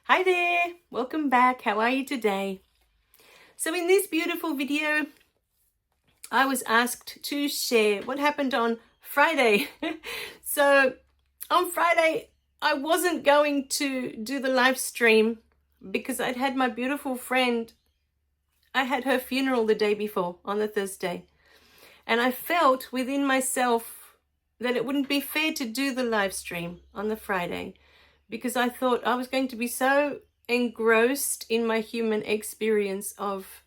Hi there, welcome back. How are you today? So in this beautiful video, I was asked to share what happened on Friday. So on Friday, I wasn't going to do the live stream because I'd had my beautiful friend, I had her funeral the day before on the Thursday. And I felt within myself that it wouldn't be fair to do the live stream on the Friday, because I thought I was going to be so engrossed in my human experience of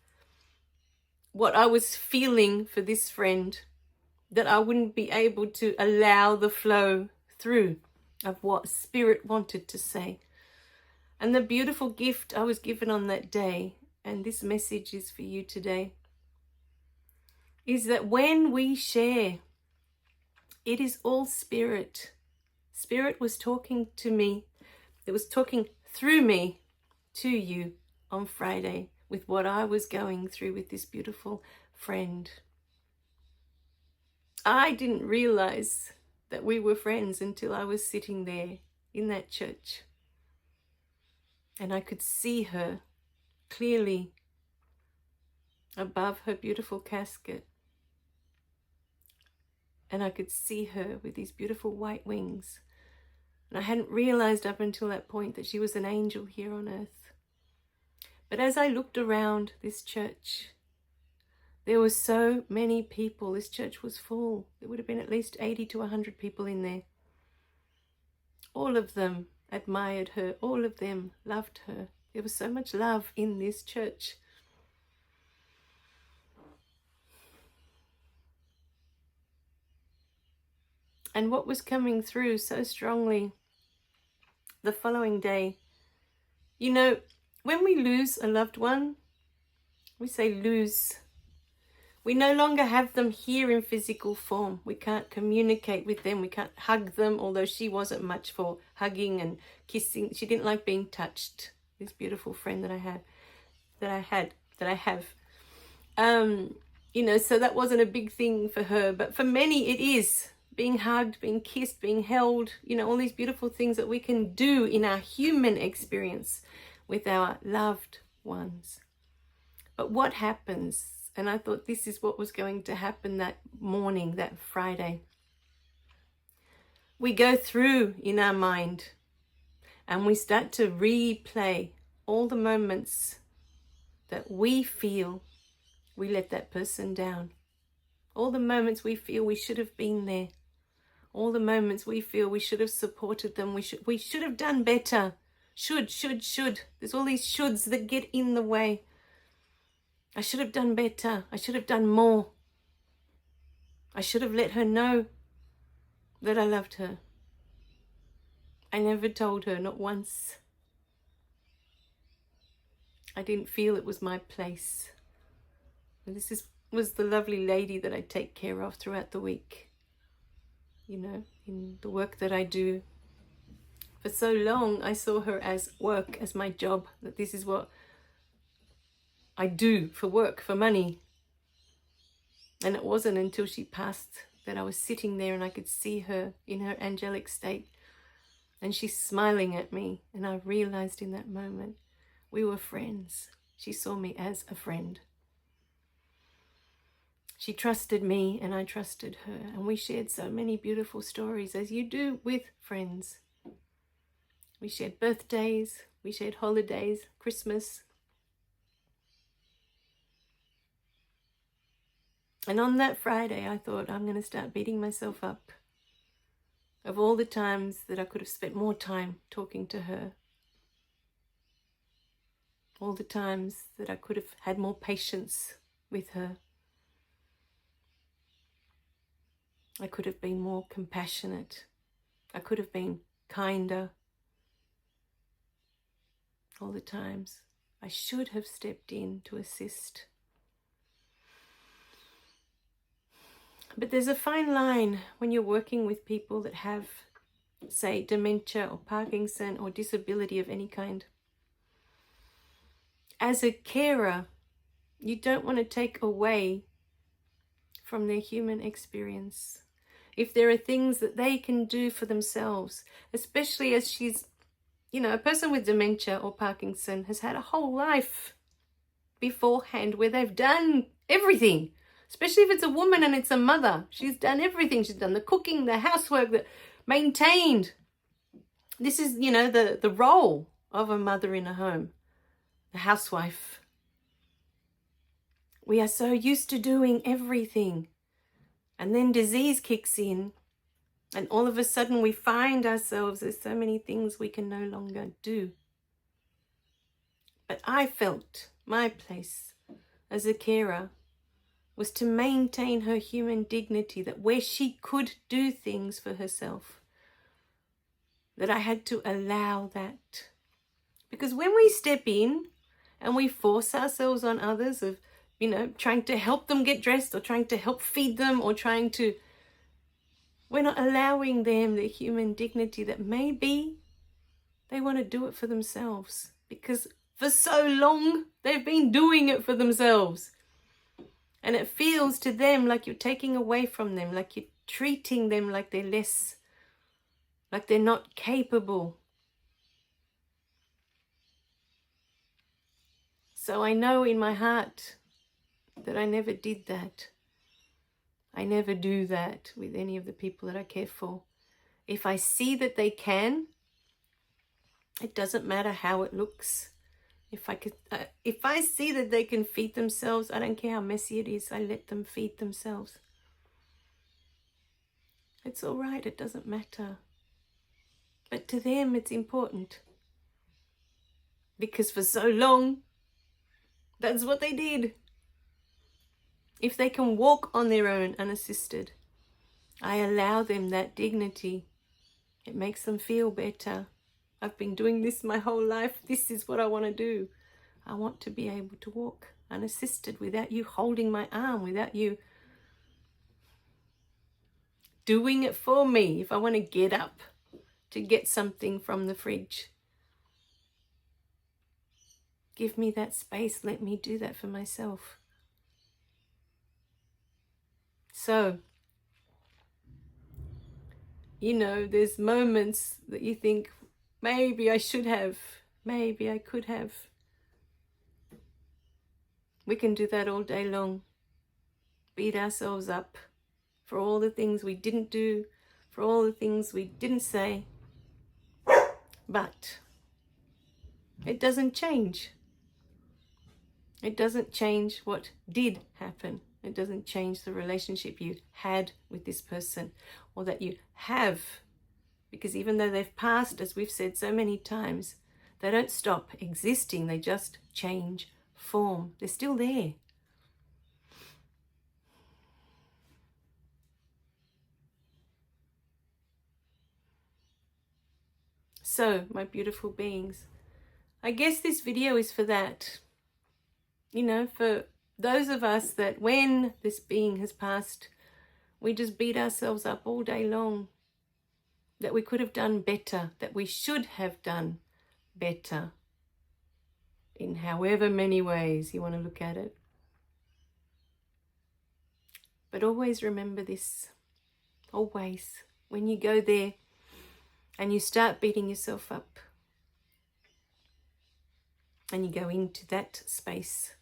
what I was feeling for this friend that I wouldn't be able to allow the flow through of what Spirit wanted to say. And the beautiful gift I was given on that day, and this message is for you today, is that when we share, it is all Spirit. Spirit was talking to me. It was talking through me to you on Friday with what I was going through with this beautiful friend. I didn't realize that we were friends until I was sitting there in that church. And I could see her clearly above her beautiful casket. And I could see her with these beautiful white wings. And I hadn't realized up until that point that she was an angel here on earth. But as I looked around this church, there were so many people. This church was full. There would have been at least 80 to 100 people in there. All of them admired her. All of them loved her. There was so much love in this church. And what was coming through so strongly the following day, you know, when we lose a loved one, we say lose. We no longer have them here in physical form. We can't communicate with them. We can't hug them, although she wasn't much for hugging and kissing. She didn't like being touched. This beautiful friend that I have. You know, so that wasn't a big thing for her. But for many, it is. Being hugged, being kissed, being held, you know, all these beautiful things that we can do in our human experience with our loved ones. But what happens, and I thought this is what was going to happen that morning, that Friday. We go through in our mind and we start to replay all the moments that we feel we let that person down. All the moments we feel we should have been there. All the moments we feel we should have supported them. We should have done better. Should. There's all these shoulds that get in the way. I should have done better. I should have done more. I should have let her know that I loved her. I never told her, not once. I didn't feel it was my place. And this was the lovely lady that I take care of throughout the week. You know, in the work that I do. For so long, I saw her as work, as my job, that this is what I do for work, for money. And it wasn't until she passed that I was sitting there and I could see her in her angelic state. And she's smiling at me. And I realized in that moment, we were friends. She saw me as a friend. She trusted me and I trusted her. And we shared so many beautiful stories, as you do with friends. We shared birthdays, we shared holidays, Christmas. And on that Friday, I thought, I'm going to start beating myself up of all the times that I could have spent more time talking to her. All the times that I could have had more patience with her. I could have been more compassionate. I could have been kinder. All the times I should have stepped in to assist. But there's a fine line when you're working with people that have, say, dementia or Parkinson or disability of any kind. As a carer, you don't want to take away from their human experience. If there are things that they can do for themselves, especially as she's you know, a person with dementia or Parkinson has had a whole life beforehand where they've done everything, especially if it's a woman and it's a mother. She's done everything. She's done the cooking, the housework, the maintained. This is, you know, the role of a mother in a home, the housewife. We are so used to doing everything. And then disease kicks in, and all of a sudden we find ourselves, there's so many things we can no longer do. But I felt my place as a carer was to maintain her human dignity, that where she could do things for herself, that I had to allow that. Because when we step in and we force ourselves on others of, you know, trying to help them get dressed or trying to help feed them or trying to, we're not allowing them the human dignity that maybe they want to do it for themselves, because for so long they've been doing it for themselves. And it feels to them like you're taking away from them, like you're treating them like they're less, like they're not capable. So I know in my heart that I never did that. I never do that with any of the people that I care for. If I see that they can, it doesn't matter how it looks. If I see that they can feed themselves, I don't care how messy it is, I let them feed themselves. It's all right, it doesn't matter. But to them, it's important. Because for so long, that's what they did. If they can walk on their own unassisted, I allow them that dignity. It makes them feel better. I've been doing this my whole life. This is what I want to do. I want to be able to walk unassisted without you holding my arm, without you doing it for me. If I want to get up to get something from the fridge, give me that space. Let me do that for myself. So, you know, there's moments that you think, maybe I should have, maybe I could have. We can do that all day long. Beat ourselves up for all the things we didn't do, for all the things we didn't say. But it doesn't change. It doesn't change what did happen. It doesn't change the relationship you had with this person or that you have. Because even though they've passed, as we've said so many times, they don't stop existing. They just change form. They're still there. So, my beautiful beings, I guess this video is for that. You know, for those of us that when this being has passed, we just beat ourselves up all day long. That we could have done better, that we should have done better. In however many ways you want to look at it. But always remember this. Always. When you go there and you start beating yourself up and you go into that space,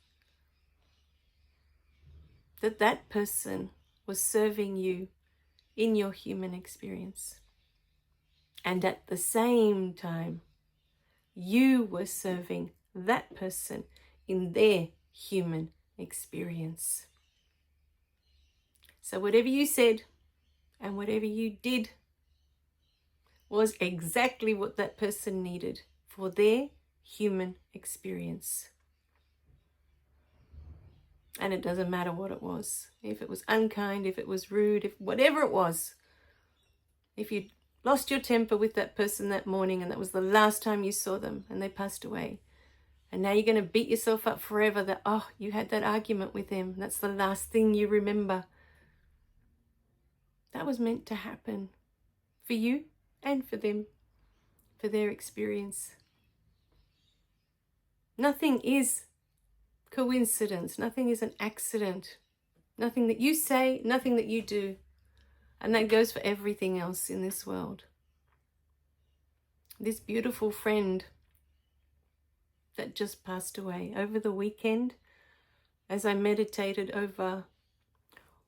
that person was serving you in your human experience. And at the same time, you were serving that person in their human experience. So whatever you said and whatever you did was exactly what that person needed for their human experience. And it doesn't matter what it was. If it was unkind, if it was rude, if whatever it was. If you lost your temper with that person that morning and that was the last time you saw them and they passed away. And now you're going to beat yourself up forever that, oh, you had that argument with them. That's the last thing you remember. That was meant to happen for you and for them, for their experience. Nothing is coincidence. Nothing is an accident. Nothing that you say, nothing that you do. And that goes for everything else in this world. this beautiful friend that just passed away over the weekend, as I meditated over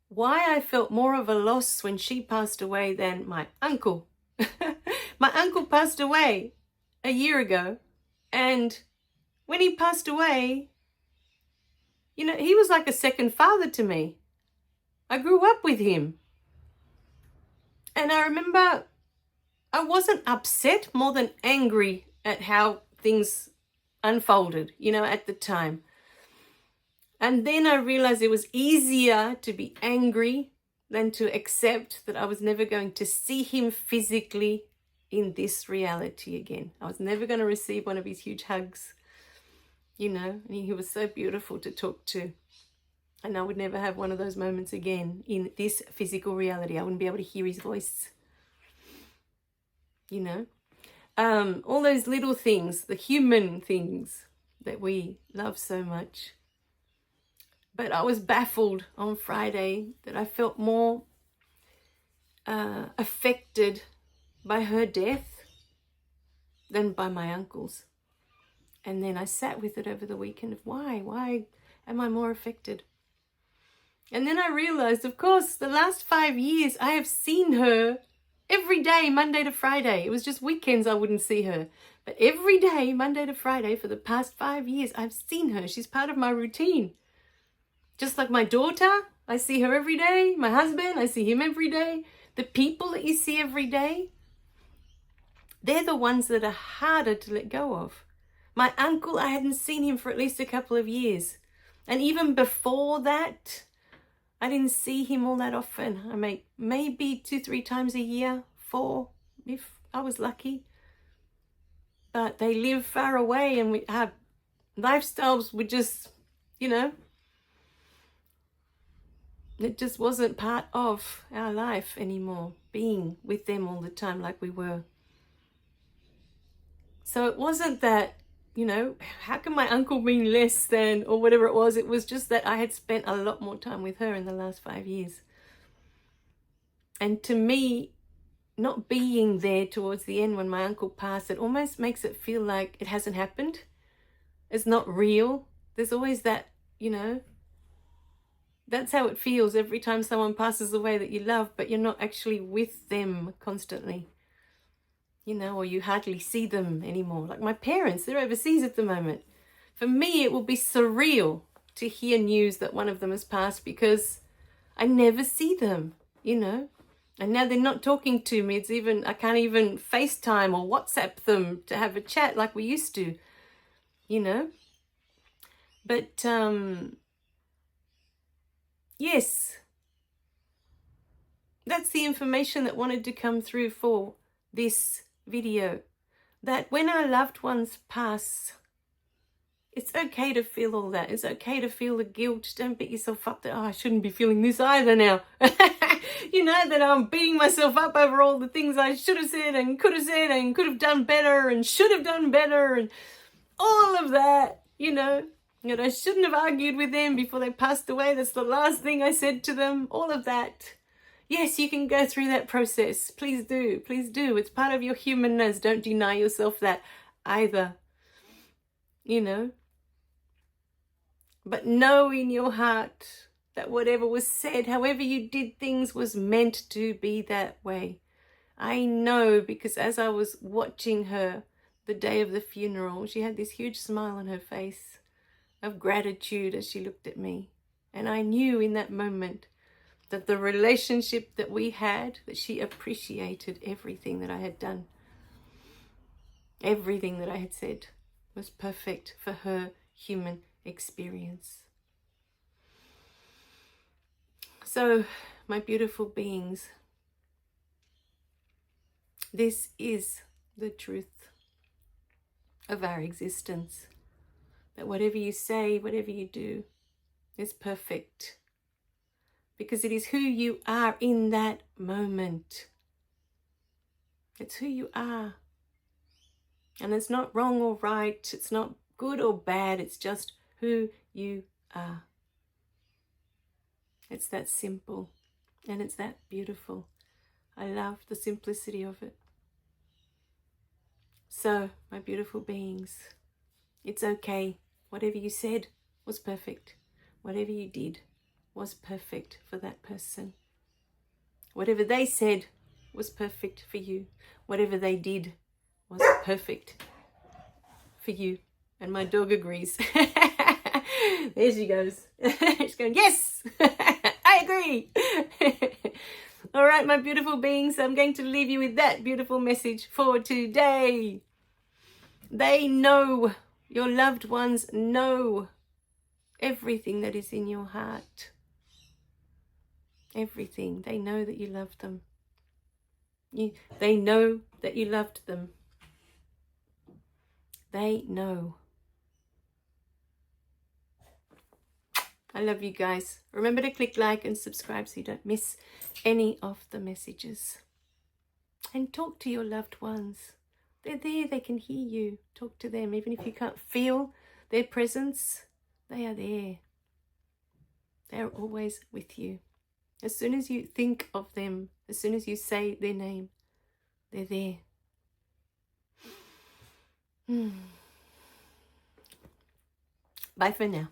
why I felt more of a loss when she passed away than my uncle. My uncle passed away a year ago, and when he passed away, you know, he was like a second father to me. I grew up with him. And I remember I wasn't upset, more than angry at how things unfolded, you know, at the time. And then I realized it was easier to be angry than to accept that I was never going to see him physically in this reality again. I was never going to receive one of his huge hugs, you know, and he was so beautiful to talk to. And I would never have one of those moments again in this physical reality. I wouldn't be able to hear his voice, you know. All those little things, the human things that we love so much. But I was baffled on Friday that I felt more affected by her death than by my uncle's. And then I sat with it over the weekend of why am I more affected? And then I realized, of course, the last 5 years I have seen her every day, Monday to Friday. It was just weekends I wouldn't see her. But every day, Monday to Friday, for the past 5 years, I've seen her. She's part of my routine. Just like my daughter, I see her every day. My husband, I see him every day. The people that you see every day, they're the ones that are harder to let go of. My uncle, I hadn't seen him for at least a couple of years. And even before that, I didn't see him all that often. I mean, maybe 2-3 times a year, 4, if I was lucky. But they live far away, and we have lifestyles were just, you know, it just wasn't part of our life anymore, being with them all the time like we were. So it wasn't that, you know, how can my uncle mean less than, or whatever it was. It was just that I had spent a lot more time with her in the last 5 years. And to me, not being there towards the end when my uncle passed, it almost makes it feel like it hasn't happened. It's not real. There's always that, you know, that's how it feels every time someone passes away that you love, but you're not actually with them constantly, you know, or you hardly see them anymore. Like my parents, they're overseas at the moment. For me, it will be surreal to hear news that one of them has passed because I never see them, you know. And now they're not talking to me. It's even, I can't even FaceTime or WhatsApp them to have a chat like we used to, you know. But, yes, that's the information that wanted to come through for this video. That when our loved ones pass, it's okay to feel all that. It's okay to feel the guilt. Don't beat yourself up that, oh, I shouldn't be feeling this either now. You know, that I'm beating myself up over all the things I should have said and could have done better and should have done better and all of that, you know. That I shouldn't have argued with them before they passed away. That's the last thing I said to them. All of that. Yes, you can go through that process. Please do. Please do. It's part of your humanness. Don't deny yourself that either. You know. But know in your heart that whatever was said, however you did things, was meant to be that way. I know, because as I was watching her the day of the funeral, she had this huge smile on her face of gratitude as she looked at me. And I knew in that moment that the relationship that we had, that she appreciated everything that I had done. Everything that I had said was perfect for her human experience. So, my beautiful beings, this is the truth of our existence. That whatever you say, whatever you do, is perfect. Because it is who you are in that moment. It's who you are. And it's not wrong or right. It's not good or bad. It's just who you are. It's that simple. And it's that beautiful. I love the simplicity of it. So, my beautiful beings, it's okay. Whatever you said was perfect. Whatever you did was perfect for that person. Whatever they said was perfect for you. Whatever they did was perfect for you. And my dog agrees. There she goes. She's going, yes, I agree. All right, my beautiful beings, I'm going to leave you with that beautiful message for today. They know, your loved ones know everything that is in your heart. Everything. They know that you love them. They know that you loved them. They know. I love you guys. Remember to click like and subscribe so you don't miss any of the messages. And talk to your loved ones. They're there, they can hear you. Talk to them. Even if you can't feel their presence, they are there. They're always with you. As soon as you think of them, as soon as you say their name, they're there. Bye for now.